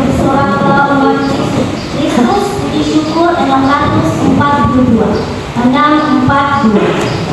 bersoraklah umat Kristus, puji syukur 642. 642.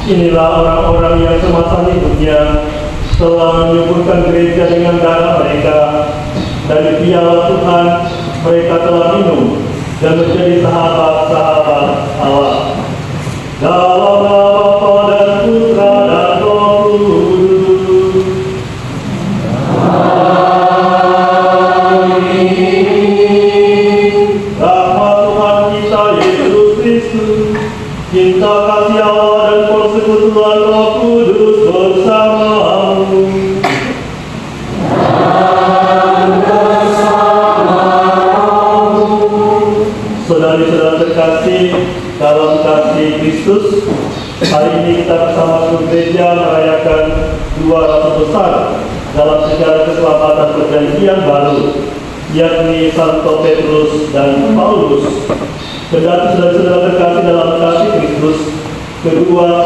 Inilah orang-orang yang semasa hidupnya telah menyuburkan gereja dengan darah mereka. Dari piala Tuhan mereka telah minum dan menjadi sahabat-sahabat Allah. Dalam nama Bapa dan Putra dan Roh Kudus. Amin. Rahmat Tuhan kita Yesus Kristus, cinta kasih Allah dan persekutuan Roh Kudus bersamamu. Saudari-saudara terkasih dalam kasih Kristus, hari ini kita bersama seluruh gereja merayakan dua rasul besar dalam sejarah keselamatan perjanjian baru, yakni Santo Petrus dan Paulus. Kendati saudara-saudara terkasih dalam kasih Kristus, kedua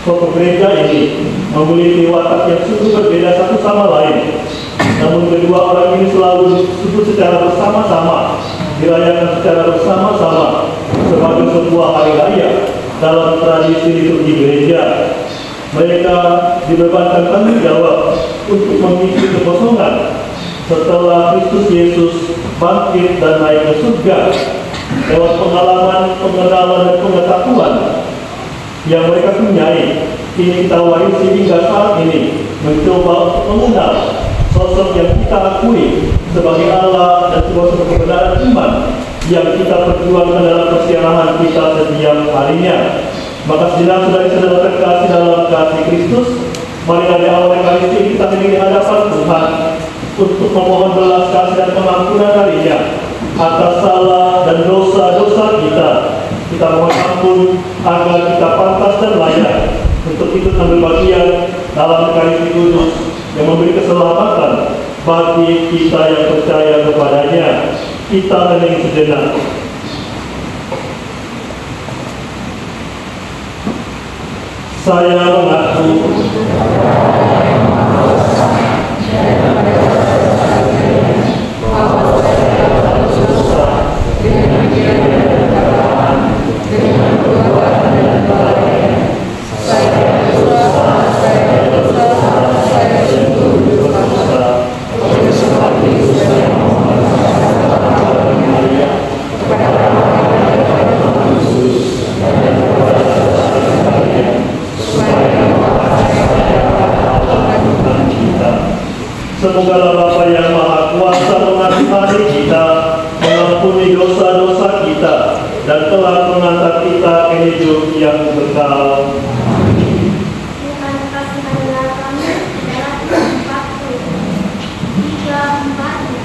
tokoh gereja ini memiliki watak yang sungguh berbeda satu sama lain. Namun kedua orang ini selalu disebut secara bersama-sama, dirayakan secara bersama-sama sebagai sebuah hari raya dalam tradisi liturgi gereja. Mereka dibebankan tanggung jawab untuk mengisi kekosongan setelah Kristus Yesus bangkit dan naik ke surga. Lewat pengalaman, pengenalan, dan pengetahuan yang mereka punyai, ini kita warisi hingga saat ini, mencoba mengenal sosok yang kita akui sebagai Allah dan sebuah sosok yang kita perjuangkan dalam persiaran kita setiap harinya. Maka sejenak saudara-saudara terkasih dalam kasih Kristus, mari dari awal Ekaristi kita ini di hadapan Tuhan untuk memohon belas kasih dan pengampunan darinya atas salah dan dosa-dosa kita. Kita mohon ampun agar kita pantas dan layak untuk ikut ambil bagian dalam Ekaristi Kudus yang memberi keselamatan bagi kita yang percaya kepadanya. Kita hening sejenak. Saya mengaku semoga Bapa yang Maha Kuasa mengasihani kita, mengampuni dosa-dosa kita, dan telah mengantar kita ke hidup yang kekal. Tuhan kasihanilah kami dalam 4:3-4.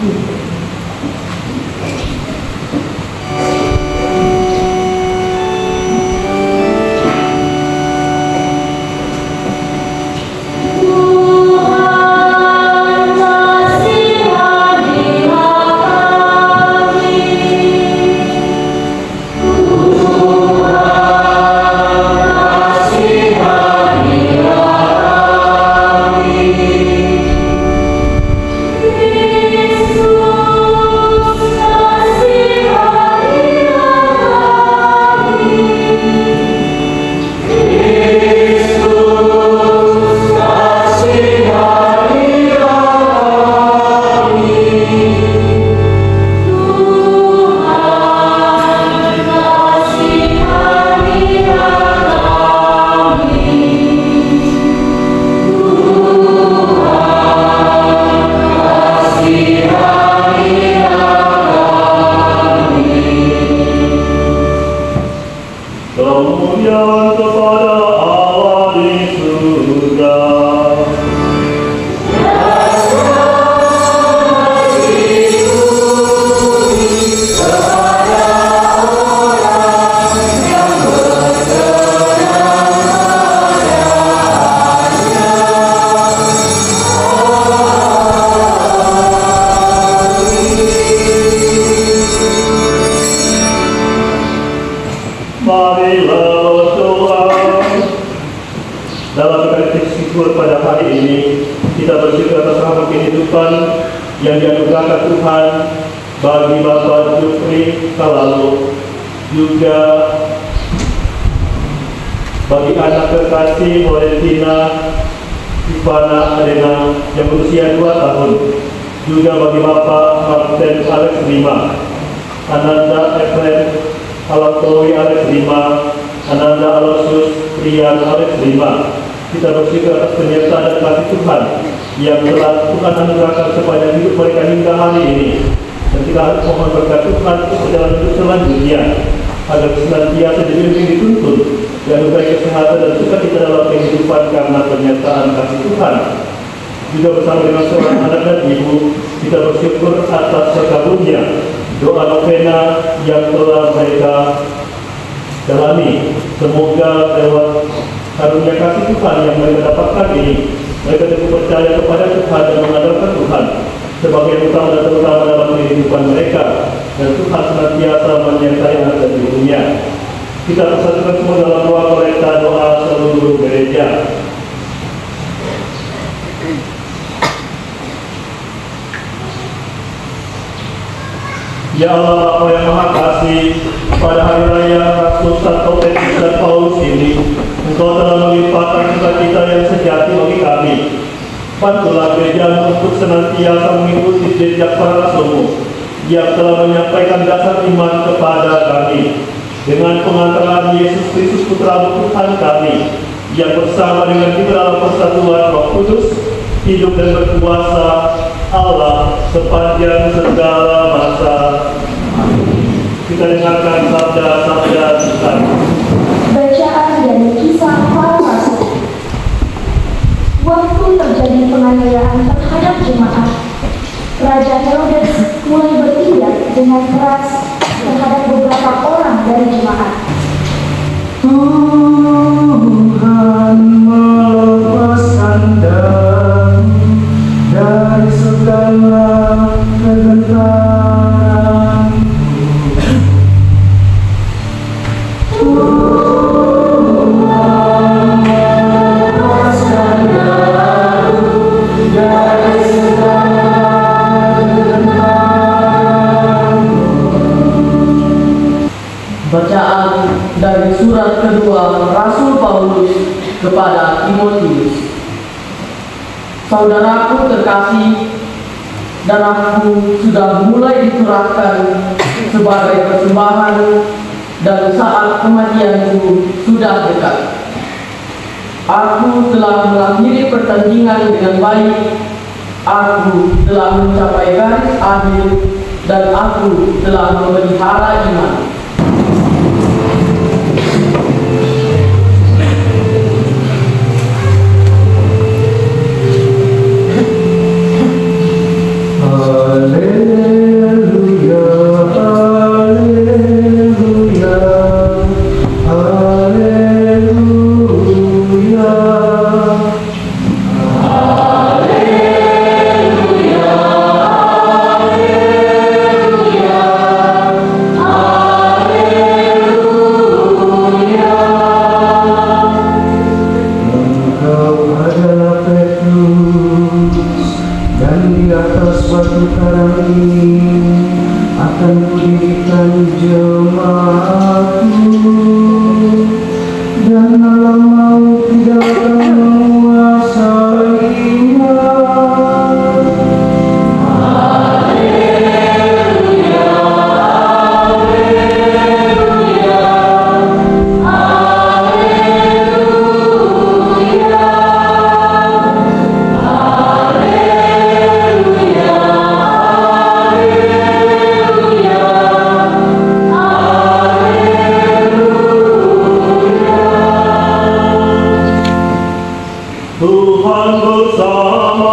Kemuliaan kepada Allah di surga. Marilah berdoa. Dalam Ekaristi syukur pada hari ini, kita bersyukur atas rahmat kehidupan yang dianugerahkan Tuhan bagi Bapak Jufri Kalalu, juga bagi anak kekasih Valentina Ivana Adena yang berusia 2 tahun, juga bagi Bapak Martin Alex Lima, Ananda Efren Alatowi Alex Lima, Ananda Aloysius Rian Alex Lima. Kita bersyukur atas penyertaan dan kasih Tuhan yang telah Tuhan anugerahkan kepada hidup mereka hingga hari ini. Dan kita harus mohon berkat Tuhan untuk berjalan hidup selanjutnya, agar senantiasa dibimbing dituntun dan memberi kesehatan dan sukacita dalam kehidupan karena penyertaan kasih Tuhan. Juga bersama dengan seorang anak dan ibu, kita bersyukur atas terkabulnya doa novena yang telah mereka jalani. Semoga lewat karunia kasih Tuhan yang mereka dapatkan ini, mereka teguh percaya kepada Tuhan dan mengandalkan Tuhan sebagai utama dan terutama dalam kehidupan mereka, dan Tuhan senantiasa menyertai anak dan ibunya. Kita persatukan semua dalam doa kolekta doa seluruh gereja. Ya Allah, Bapa yang Maha Kasih, pada hari raya Rasul Santo Petrus dan Paulus ini, Engkau telah melimpahkan sukacita yang sejati bagi kami. Bantulah gereja untuk senantiasa mengikuti jejak para rasulmu yang telah menyampaikan dasar iman kepada kami. Dengan pengantaran Yesus Kristus Putra Tuhan kami, yang bersama dengan kita dalam persatuan Roh Kudus, hidup dan berkuasa Allah sepanjang segala masa. Amin. kita dengarkan sabda-sabda Tuhan. Bacaan dari Kisah Para Rasul. Waktu terjadi penganiayaan terhadap jemaat, Raja Herodes mulai bertindak dengan keras terhadap beberapa orang dari jemaat. Tuhan melepaskan dari segala kegentaran. Bacaan dari surat kedua Rasul Paulus kepada Timotius. Saudaraku terkasih, dan aku sudah mulai dicurahkan sebagai persembahan, dan saat kematianku sudah dekat. Aku telah mengakhiri pertandingan dengan baik, aku telah mencapai garis akhir, dan aku telah memelihara iman. Haleluya, haleluya, haleluya. Engkau adalah Petrus, dan di atas batu karang ini akan kudirikan jemaatku, dan malam maut tidak akan menguasainya. Tuhan bersamamu.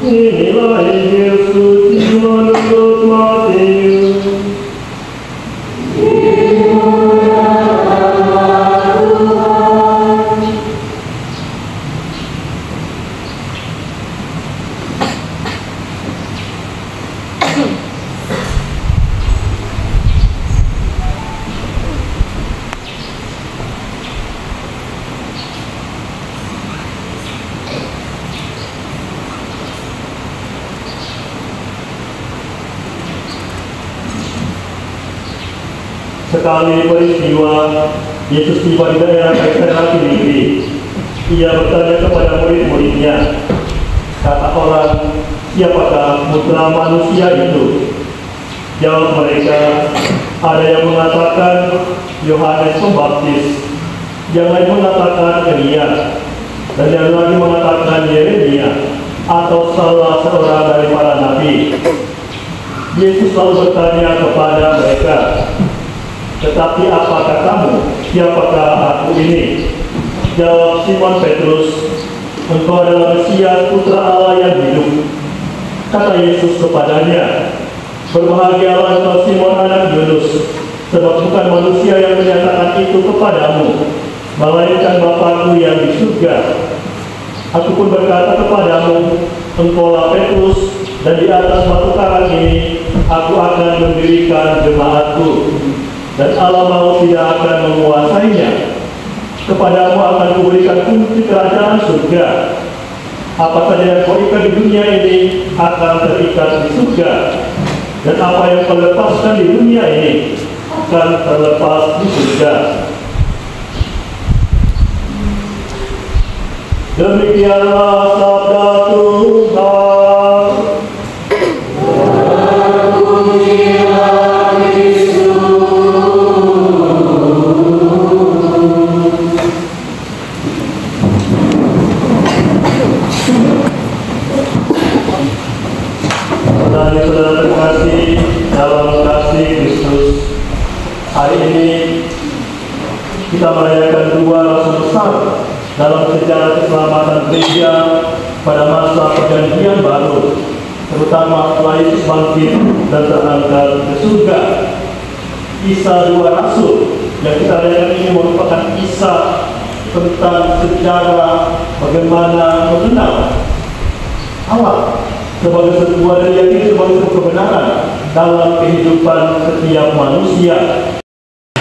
Inilah Injil suci menurut Matius. Sekali peristiwa, Yesus tiba di daerah Kaisarea Filipi. Ia bertanya kepada murid-muridnya, kata orang, siapakah putra manusia itu? Jawab mereka, ada yang mengatakan Yohanes Pembaptis, yang lain mengatakan Elia, dan yang lagi mengatakan Yeremia, atau salah seorang dari para nabi. Yesus lalu bertanya kepada mereka, tetapi apa katamu, siapakah aku ini? Jawab Simon Petrus, engkau adalah Mesias, putra Allah yang hidup. Kata Yesus kepadanya, berbahagialah engkau Simon anak Yunus, sebab bukan manusia yang menyatakan itu kepadamu, melainkan Bapa-Ku yang di surga. Aku pun berkata kepadamu, engkaulah Petrus, dan di atas batu karang ini aku akan mendirikan jemaatku, dan alam maut tidak akan menguasainya. Kepadamu akan kuberikan kunci kerajaan surga. Apa saja yang kau ikat di dunia ini akan terikat di surga, dan apa yang kau lepaskan di dunia ini akan terlepas di surga. Demikianlah sabda Tuhan. Terpujilah Kristus. kita merayakan dua rasul besar dalam sejarah keselamatan gereja pada masa perjanjian baru, terutama setelah Yesus bangkit dan terangkat ke surga. Kisah dua rasul yang kita rayakan ini merupakan kisah tentang sejarah bagaimana mengenal Allah sebagai sebuah dan yakin sebagai sebuah kebenaran dalam kehidupan setiap manusia.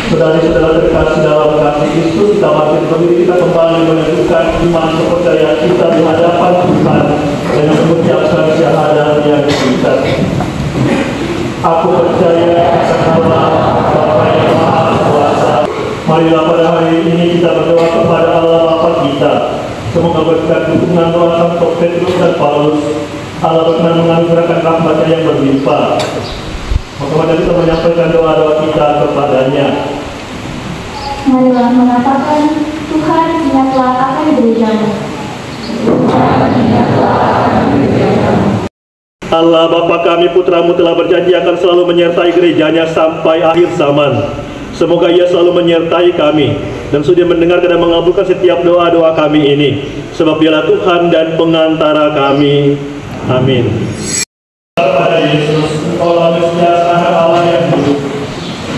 Saudari-saudara terkasih dalam kasih Kristus, kita makin pemilik kita kembali menentukan iman kepercayaan kita di hadapan Tuhan dengan mengucapkan syahadat yang singkat. Aku percaya akan Allah Bapa yang Maha Kuasa. Marilah pada hari ini kita berdoa kepada Allah Bapa kita. Semoga berkat dukungan doa Santo Petrus dan Paulus, Allah berkenan menganugerahkan rahmat-Nya yang berlimpah. Maka mari kita menyampaikan doa-doa kita kepadanya. Marilah mengatakan, Tuhan ingatlah akan gereja-Mu. Allah Bapa kami, Putra-Mu telah berjanji akan selalu menyertai gerejanya sampai akhir zaman. Semoga Ia selalu menyertai kami dan sudi mendengar dan mengabulkan setiap doa-doa kami ini. Sebab Dialah Tuhan dan pengantara kami. Amin. Kepada Yesus, Engkaulah Mesias Anak Allah yang hidup.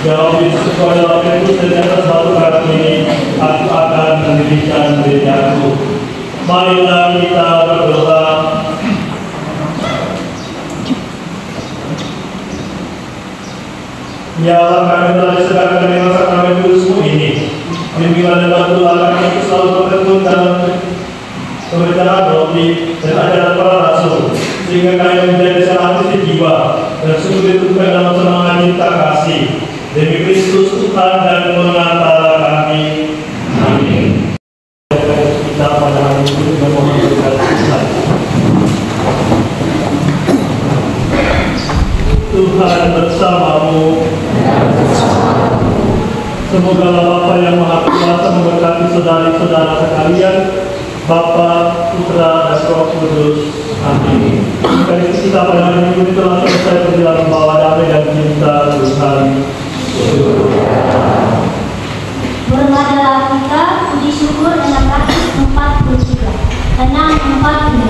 Jawab Yesus kepada Petrus, dan atas batu karang ini aku akan mendirikan gerejaku. Marilah kita berdoa. Ya Allah, kami telah disediakan dengan sakramen kudus-Mu ini. Bimbingan dan bantuan kami selalu bertekun dalam pemberitaan roti dan ajaran para rasul, sehingga kami menjadi sehat jiwa dan sungguh ditentukan dalam semangat cinta kasih demi Kristus Tuhan dan pengantara kami. Amin. Kita pada hari ini memohon berkat Tuhan. Tuhan bersamamu. Semoga Bapa yang Maha Kuasa memberkati saudari-saudara sekalian, Bapa, Putra, dan Roh Kudus. Amin. Ekaristi kita pada hari ini telah selesai berjalan membawa damai dan cinta Tuhan. Bermadalah kita, puji syukur 643. 643.